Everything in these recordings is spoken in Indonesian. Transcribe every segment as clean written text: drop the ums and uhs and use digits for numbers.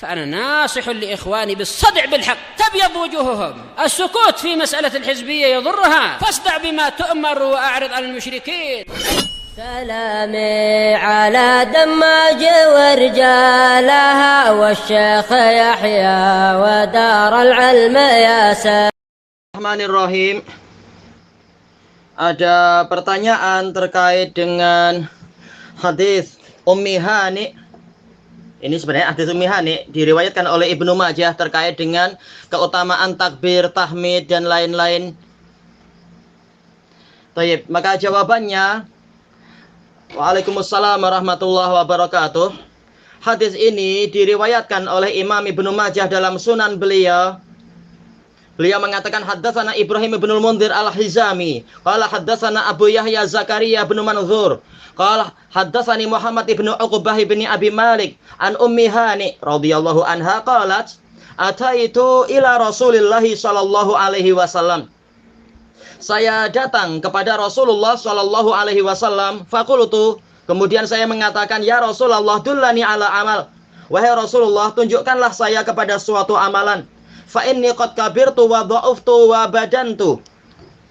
فأنا ناصح لإخواني بالصدع بالحق تبيض وجوههم. السكوت في مسألة الحزبية يضرها، فاصدع بما تؤمر وأعرض عن المشركين. سلامي على دماج ورجالها والشيخ يحيى ودار العلم ياسر. Bismillahirrahmanirrahim. Ada pertanyaan terkait dengan hadis Ummi Hani. Ini sebenarnya hadis Ummi Hani diriwayatkan oleh Ibnu Majah terkait dengan keutamaan takbir, tahmid dan lain-lain. Baik, maka jawabannya Waalaikumsalam warahmatullahi wabarakatuh. Hadis ini diriwayatkan oleh Imam Ibnu Majah dalam Sunan beliau. Beliau mengatakan haddatsana Ibrahim bin Al-Mundhir Al-Hizami, qala haddatsana Abu Yahya Zakaria bin Manzur, qala haddatsani Muhammad ibn Uqbah bin Abi Malik an Ummi Hani radhiyallahu anha qalat ataitu ila Rasulillah sallallahu alaihi wasallam. Saya datang kepada Rasulullah sallallahu alaihi wasallam, faqultu, kemudian saya mengatakan, ya Rasulullah, dullani ala amal. Wahai Rasulullah, tunjukkanlah saya kepada suatu amalan. Fa inni qad kabirtu wa dha'uftu wa badantu.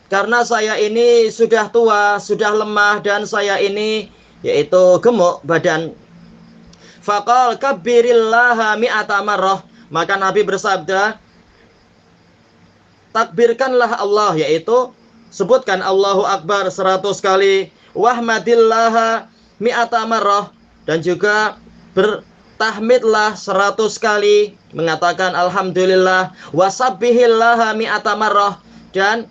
Karena saya ini sudah tua, sudah lemah, dan saya ini yaitu gemuk badan. Faqal kabbirillaha mi'ata marrah. Maka Nabi bersabda, takbirkanlah Allah, yaitu sebutkan Allahu Akbar 100 kali, wahmadillaha mi'ata marrah, dan juga bertahmidlah 100 kali, mengatakan alhamdulillah, wasabbihillaha mi'ata marrah, dan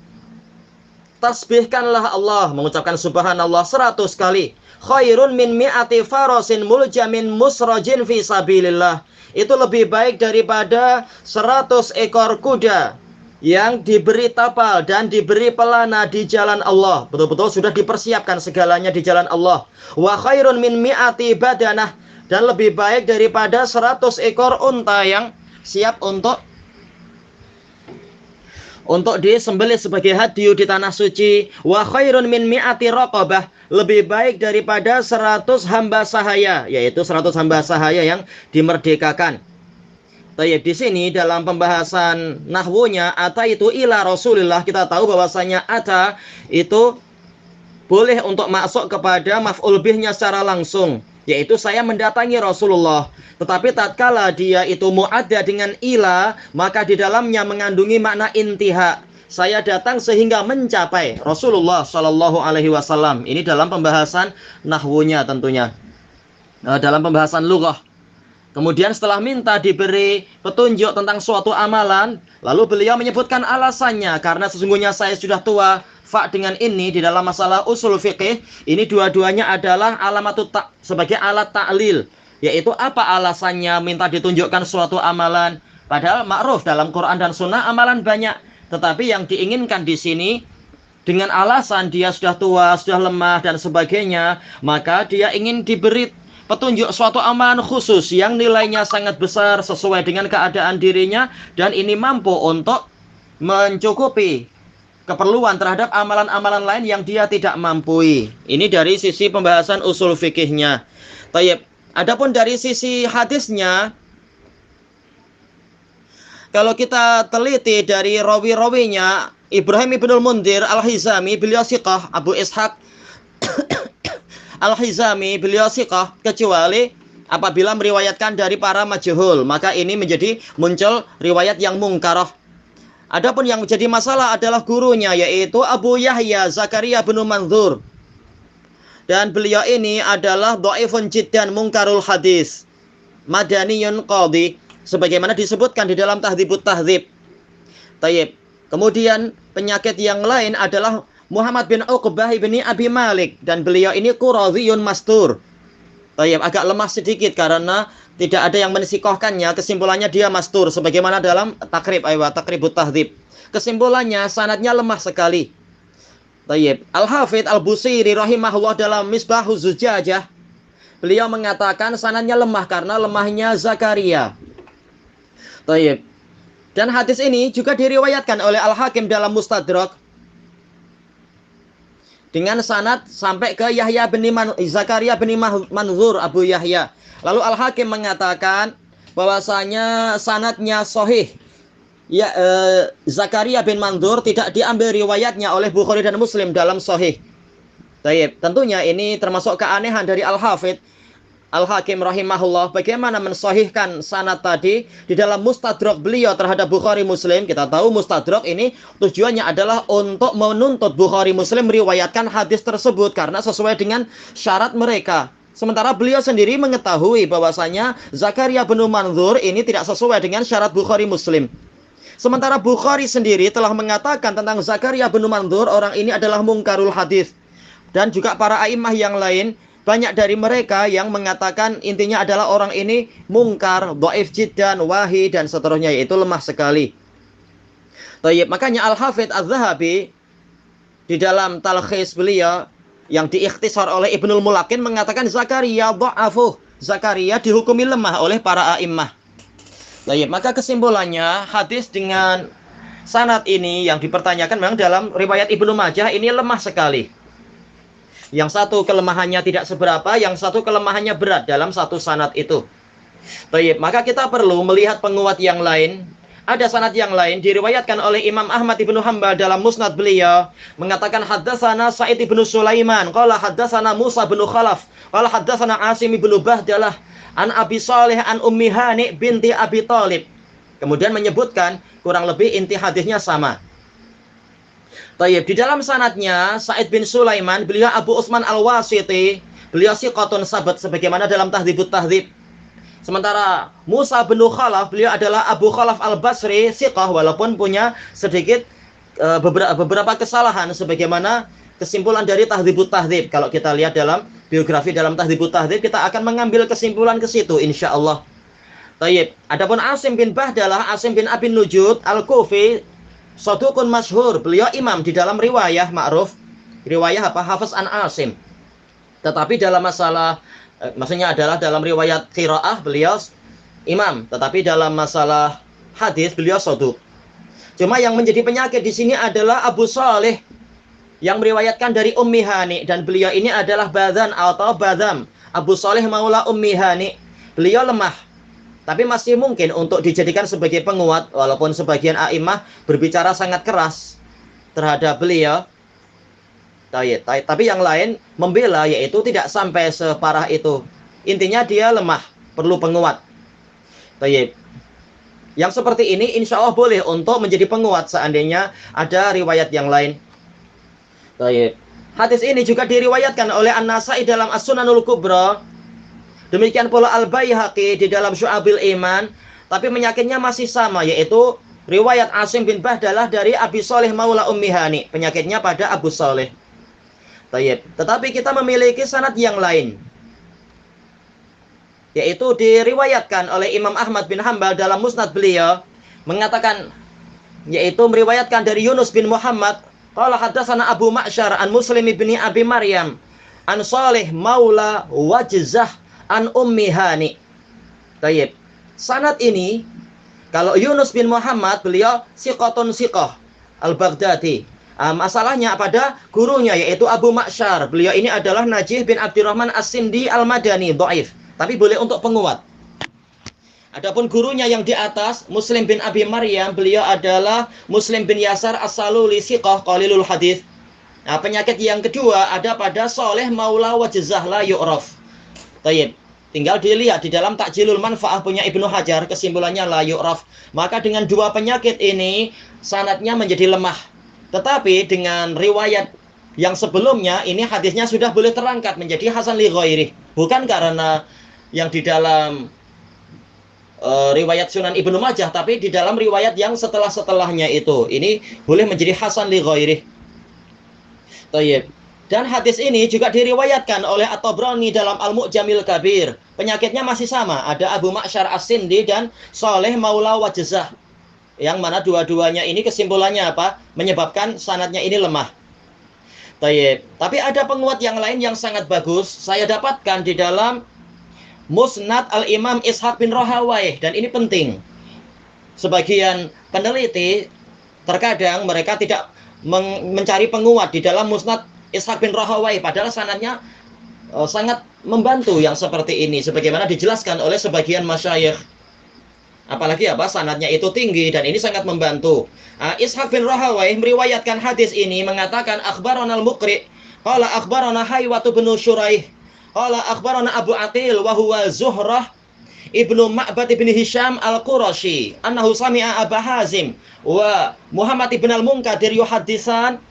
tasbihkanlah Allah, mengucapkan subhanallah 100 kali. Khairun min mi'ati farasin muljamin musrajin fi sabilillah. Itu lebih baik daripada 100 ekor kuda yang diberi tapal dan diberi pelana di jalan Allah. Betul-betul sudah dipersiapkan segalanya di jalan Allah. Wa khairun min mi'ati badanah, dan lebih baik daripada 100 ekor unta yang siap untuk disembelih sebagai hadyu di tanah suci. Wa khairun min mi'ati raqabah, lebih baik daripada 100 hamba sahaya, yaitu 100 hamba sahaya yang dimerdekakan. Di sini dalam pembahasan nahwunya, ata itu ila Rasulillah, kita tahu bahwasanya ata itu boleh untuk masuk kepada maf'ul bihnya secara langsung, yaitu saya mendatangi Rasulullah. Tetapi tatkala dia itu mu'adda dengan ila, maka di dalamnya mengandungi makna intiha. Saya datang sehingga mencapai Rasulullah Shallallahu Alaihi Wasallam. Ini dalam pembahasan nahwunya tentunya. Dalam pembahasan lughah. Kemudian setelah minta diberi petunjuk tentang suatu amalan, lalu beliau menyebutkan alasannya, karena sesungguhnya saya sudah tua. Fa dengan ini di dalam masalah usul fiqih, ini dua-duanya adalah alamatut sebagai alat ta'lil, yaitu apa alasannya minta ditunjukkan suatu amalan. Padahal ma'ruf dalam Quran dan Sunnah amalan banyak, tetapi yang diinginkan di sini dengan alasan dia sudah tua, sudah lemah dan sebagainya, maka dia ingin diberi petunjuk suatu amalan khusus yang nilainya sangat besar sesuai dengan keadaan dirinya, dan ini mampu untuk mencukupi keperluan terhadap amalan-amalan lain yang dia tidak mampu. Ini dari sisi pembahasan usul fikihnya. Tayyib. Adapun dari sisi hadisnya, kalau kita teliti dari rawi-rawinya, Ibrahim ibn Al-Mundhir Al-Hizami beliau siqah, Abu Ishaq Al-Hizami beliau siqah, kecuali apabila meriwayatkan dari para majhul, maka ini menjadi muncul riwayat yang mungkarah. Adapun yang menjadi masalah adalah gurunya, yaitu Abu Yahya Zakaria bin Manzur. Dan beliau ini adalah dhaifun jiddan mungkarul hadis, madaniyun qadhi, sebagaimana disebutkan di dalam Tahdzibut Tahdzib. Tayyib. Kemudian penyakit yang lain adalah Muhammad bin Uqbah bin Abi Malik, dan beliau ini Quradhiyun mastur. Tayyib, agak lemah sedikit karena tidak ada yang mensikohkannya. Kesimpulannya dia mastur, sebagaimana dalam Takribut Tahdzib. Kesimpulannya sanadnya lemah sekali. Tayyib. Al-Hafidz Al-Busairi rahimahullah dalam Misbahuz Zujajah, beliau mengatakan sanadnya lemah karena lemahnya Zakaria. Tayyib. Dan hadis ini juga diriwayatkan oleh Al-Hakim dalam Mustadrak dengan sanad sampai ke Zakaria bin Manzur Abu Yahya. Lalu Al-Hakim mengatakan bahwasanya sanadnya sahih. Ya, Zakaria bin Mandzur tidak diambil riwayatnya oleh Bukhari dan Muslim dalam sahih. Baik, tentunya ini termasuk keanehan dari Al-Hafidz Al-Hakim rahimahullah, bagaimana mensahihkan sanad tadi di dalam mustadrak beliau terhadap Bukhari Muslim. Kita tahu mustadrak ini tujuannya adalah untuk menuntut Bukhari Muslim meriwayatkan hadis tersebut karena sesuai dengan syarat mereka. Sementara beliau sendiri mengetahui bahwasanya Zakaria bin Mandzur ini tidak sesuai dengan syarat Bukhari Muslim. Sementara Bukhari sendiri telah mengatakan tentang Zakaria bin Mandzur, orang ini adalah mungkarul hadis. Dan juga para a'immah yang lain, banyak dari mereka yang mengatakan intinya adalah orang ini mungkar, dhaif jiddan, wahi, dan seterusnya, yaitu lemah sekali. Tayyib, makanya Al-Hafidz Az-Zahabi di dalam talkhis beliau yang diikhtisar oleh Ibnul Mulakin mengatakan Zakaria dha'afuh. Zakaria dihukumi lemah oleh para a'immah. Baik, maka kesimpulannya hadis dengan sanad ini yang dipertanyakan memang dalam riwayat Ibnu Majah ini lemah sekali. Yang satu kelemahannya tidak seberapa, yang satu kelemahannya berat dalam satu sanad itu. Baik, maka kita perlu melihat penguat yang lain. Ada sanad yang lain diriwayatkan oleh Imam Ahmad ibnu Hanbal dalam musnad beliau mengatakan haddatsana Sa'id ibnu Sulaiman qala haddatsana Musa bin Khalaf qala haddatsana Asim ibnu Bahdalah an Abi Saleh an Ummi Hani binti Abi Thalib. Kemudian menyebutkan kurang lebih inti hadisnya sama. Tayyib, di dalam sanadnya Sa'id bin Sulaiman, beliau Abu Utsman Al-Wasiti, beliau siqatun sabat sebagaimana dalam Tahdzibut Tahdzib. Sementara Musa bin Khalaf, beliau adalah Abu Khalaf Al-Basri, siqah walaupun punya sedikit beberapa kesalahan sebagaimana kesimpulan dari Tahdzibut Tahdzib. Kalau kita lihat dalam biografi dalam Tahdzibut Tahdzib, kita akan mengambil kesimpulan ke situ insyaallah. Tayyib. Adapun Asim bin Bahdalah, Asim bin Abi Nujud Al-Kufi, saduqun masyhur. Beliau imam di dalam riwayah ma'ruf. Riwayah apa? Hafiz an Asim. Tetapi dalam masalah maksudnya adalah dalam riwayat qiraah beliau imam, tetapi dalam masalah hadis beliau saduq. Cuma yang menjadi penyakit di sini adalah Abu Saleh yang meriwayatkan dari Ummi Hani, dan beliau ini adalah Badhan atau Badham. Abu Saleh maula Ummi Hani. Beliau lemah, tapi masih mungkin untuk dijadikan sebagai penguat walaupun sebagian a'immah berbicara sangat keras terhadap beliau. Tapi yang lain membela, yaitu tidak sampai separah itu. Intinya dia lemah, perlu penguat. Yang seperti ini insya Allah boleh untuk menjadi penguat seandainya ada riwayat yang lain. Hadis ini juga diriwayatkan oleh An-Nasa'i dalam As-Sunanul Kubra. Demikian pula Al-Baihaqi di dalam Syu'abil Iman. Tapi penyakitnya masih sama, yaitu riwayat Asim bin Bahdalah dari Abi Saleh maula Ummi Hani. Penyakitnya pada Abu Saleh. Tetapi kita memiliki sanad yang lain, yaitu diriwayatkan oleh Imam Ahmad bin Hanbal dalam musnad beliau mengatakan, yaitu meriwayatkan dari Yunus bin Muhammad qala haddatsana Abu Ma'syar an Muslim bin Abi Maryam an Salih maula Wajzah an Ummi Hani. Tayyib. Sanad ini kalau Yunus bin Muhammad beliau siqatun siqah Al-Baghdadi. Masalahnya pada gurunya yaitu Abu Ma'syar. Beliau ini adalah Najih bin Abdurrahman As-Sindi Al-Madani, dhaif, tapi boleh untuk penguat. Adapun gurunya yang di atas Muslim bin Abi Maryam, beliau adalah Muslim bin Yasar As-Saluli, siqah qalilul hadis. Penyakit yang kedua ada pada Saleh maula Wajzah la yu'raf. Tayyib. Tinggal dilihat di dalam Takjilul Manfaah punya Ibnu Hajar, kesimpulannya la yu'raf. Maka dengan dua penyakit ini sanadnya menjadi lemah. Tetapi dengan riwayat yang sebelumnya ini hadisnya sudah boleh terangkat menjadi hasan li ghairi. Bukan karena yang di dalam riwayat Sunan Ibnu Majah, tapi di dalam riwayat yang setelah-setelahnya itu. Ini boleh menjadi hasan li ghairi. Tayyib. Dan hadis ini juga diriwayatkan oleh At-Tabrani dalam Al-Mu'jamil Kabir. Penyakitnya masih sama, ada Abu Ma'syar As-Sindi dan Saleh maula Wajzah. Yang mana dua-duanya ini kesimpulannya apa? Menyebabkan sanadnya ini lemah. Tayyib. Tapi ada penguat yang lain yang sangat bagus. Saya dapatkan di dalam Musnad Al-Imam Ishaq bin Rahawayh. Dan ini penting. Sebagian peneliti terkadang mereka tidak mencari penguat di dalam Musnad Ishaq bin Rahawayh. Padahal sanadnya sangat membantu yang seperti ini. Sebagaimana dijelaskan oleh sebagian masyayikh. Apalagi sanadnya itu tinggi dan ini sangat membantu. Ishaq bin Rahawayh meriwayatkan hadis ini mengatakan akhbarana al-Muqri qala akhbarana Haywatu bin Syuraih qala akhbarana Abu Atil wa huwa Zuhrah Ibnu Ma'bad ibn Hisham al-Qurashi annahu sami'a Aba Hazim wa Muhammad ibn al-Munkadir yuhaddisan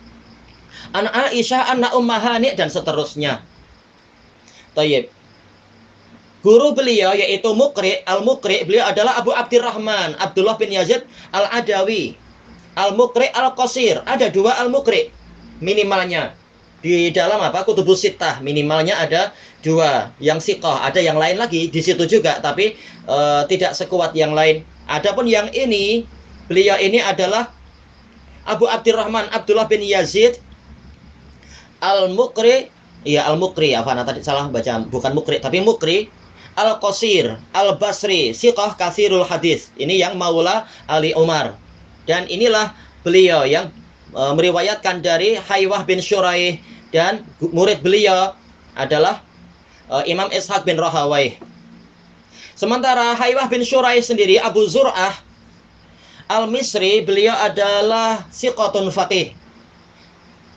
an Aisyah anna Ummahani dan seterusnya. Tayyib. Guru beliau yaitu Al-Muqri, beliau adalah Abu Abdurrahman Abdullah bin Yazid Al-Adawi. Al-Muqri Al-Qasir, ada 2 Al-Muqri minimalnya. Di dalam Kutubus Sittah minimalnya ada 2 yang siqah, ada yang lain lagi di situ juga tapi tidak sekuat yang lain. Adapun yang ini, beliau ini adalah Abu Abdurrahman Abdullah bin Yazid Al-Muqri, Al-Muqri, tadi salah baca, bukan Muqri tapi Muqri Al-Qasir Al-Basri siqah katsirul hadis. Ini yang Maula Ali Umar. Dan inilah beliau yang meriwayatkan dari Haywah bin Syuraih dan murid beliau adalah Imam Ishaq bin Rahawayh. Sementara Haywah bin Syuraih sendiri Abu Zur'ah Al-Misri, beliau adalah siqatun faqih.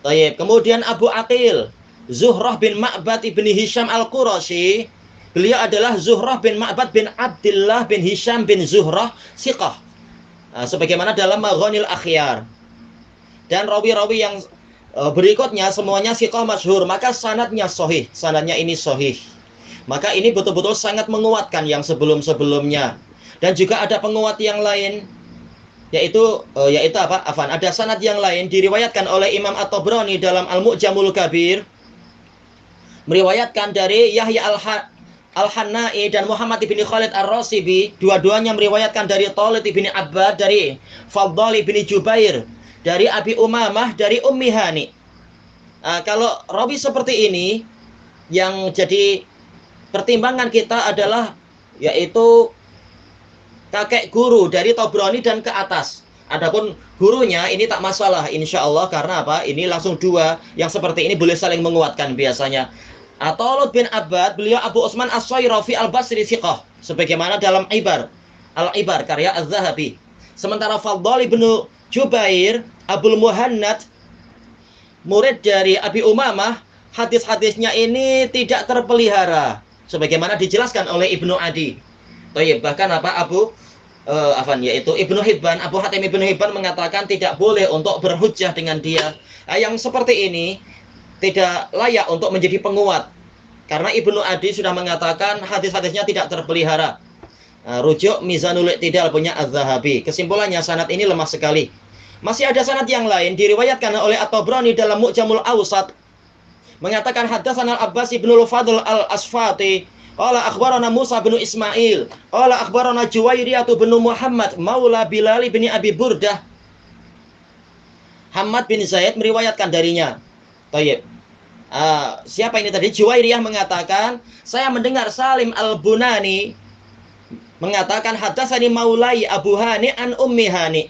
Baik, kemudian Abu Aqil Zuhrah bin Ma'bad ibn Hisham Al-Qurashi, beliau adalah Zuhrah bin Ma'bad bin Abdullah bin Hisham bin Zuhrah siqah. Sebagaimana dalam Maghanil Akhyar. Dan rawi-rawi yang berikutnya semuanya siqah masyhur, maka sanadnya sahih, sanadnya ini sahih. Maka ini betul-betul sangat menguatkan yang sebelum-sebelumnya. Dan juga ada penguat yang lain, yaitu ada sanad yang lain diriwayatkan oleh Imam At-Tabrani dalam Al-Mu'jamul Kabir, meriwayatkan dari Yahya Al-Hannai dan Muhammad ibn Khalid Ar-Rasibi, dua-duanya meriwayatkan dari Talib ibn Abbad, dari Fadl ibn Jubair, dari Abi Umamah, dari Ummi Hani. Kalau rawi seperti ini, yang jadi pertimbangan kita adalah yaitu kakek guru dari Tabrani dan ke atas. Adapun gurunya ini tak masalah insya Allah, karena ini langsung 2 yang seperti ini boleh saling menguatkan biasanya. Talib bin Abbad, beliau Abu Utsman As-Sayrafi Al-Basri siqah, sebagaimana dalam Al-Ibar karya Az-Zahabi. Sementara Fadl bin Jubair Abul Muhannad, murid dari Abi Umamah, hadis-hadisnya ini tidak terpelihara sebagaimana dijelaskan oleh Ibnu Adi. Bahkan yaitu Ibnu Hibban, Abu Hatim Ibnu Hibban mengatakan tidak boleh untuk berhujjah dengan dia. Yang seperti ini tidak layak untuk menjadi penguat, karena Ibnu Adi sudah mengatakan hadis-hadisnya tidak terpelihara. Rujuk Mizanul I'tidal punya Az-Zahabi. Kesimpulannya sanad ini lemah sekali. Masih ada sanad yang lain diriwayatkan oleh At-Tabrani dalam Mu'jamul Awsat, mengatakan haddatsana Al-Abbas ibnul Fadl Al-Asfati qala akhbarana Musa bin Ismail qala akhbarana Juwairiyah bin Muhammad maula Bilal bin Abi Burdah. Hamad bin Zaid meriwayatkan darinya. Baik. Siapa ini tadi? Juwairiyah mengatakan, saya mendengar Salim Al-Bunani mengatakan haddatsani maulai Abu Hani an Ummi Hani.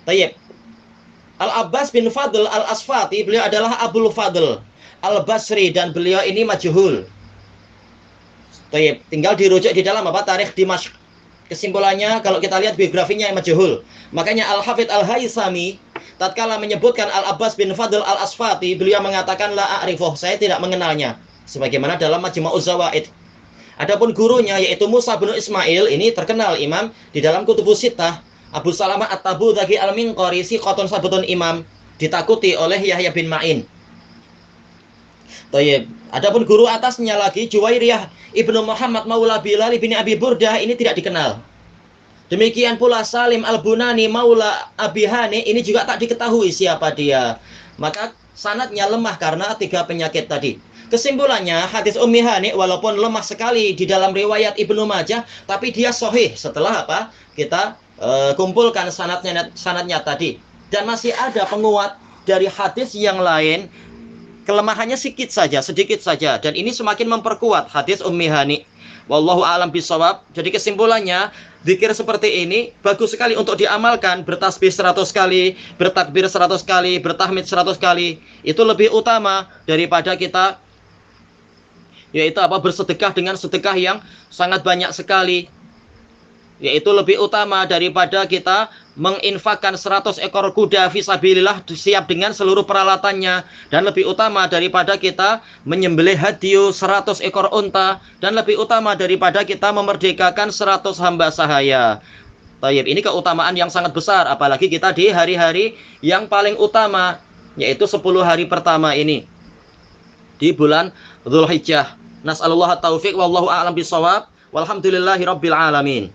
Baik. Al-Abbas bin Fadl Al-Asfati, beliau adalah Abul Fadl Al-Basri dan beliau ini majhul. Baik, tinggal dirujuk di dalam Tarikh Dimashq. Kesimpulannya kalau kita lihat biografinya yang majhul. Makanya Al-Hafidz Al-Haythami tatkala menyebutkan Al-Abbas bin Fadl Al-Asfati, beliau mengatakan la a'rifuh, saya tidak mengenalnya, sebagaimana dalam Majma'uz Zawaid. Adapun gurunya yaitu Musa bin Ismail, ini terkenal imam di dalam Kutubus Sittah. Abu Salamah At-Tabudhaki Al-Minqari siqatun sabtun imam, ditakuti oleh Yahya bin Ma'in. Tayyib. Adapun guru atasnya lagi Juwairiyah Ibnu Muhammad Maula Bilal bin Abi Burdah, ini tidak dikenal. Demikian pula Salim Al-Bunani Maula Abi Hani, ini juga tak diketahui siapa dia. Maka sanadnya lemah karena 3 penyakit tadi. Kesimpulannya hadis Ummi Hani walaupun lemah sekali di dalam riwayat Ibnu Majah, tapi dia sahih setelah kita kumpulkan sanadnya tadi. Dan masih ada penguat dari hadis yang lain, kelemahannya sedikit saja, dan ini semakin memperkuat hadis Ummi Hani. Wallahu a'lam bishawab. Jadi kesimpulannya, zikir seperti ini bagus sekali untuk diamalkan. Bertasbih 100 kali, bertakbir 100 kali, bertahmid 100 kali. Itu lebih utama daripada kita bersedekah dengan sedekah yang sangat banyak sekali. yaitu lebih utama daripada kita menginfakkan 100 ekor kuda fisabilillah siap dengan seluruh peralatannya, dan lebih utama daripada kita menyembelih hadyu 100 ekor unta, dan lebih utama daripada kita memerdekakan 100 hamba sahaya. Tayyib, ini keutamaan yang sangat besar, apalagi kita di hari-hari yang paling utama, yaitu 10 hari pertama ini di bulan Dzulhijjah. Nas'alullah at-taufiq wallahu a'lam bishawab. Walhamdulillahi rabbil alamin.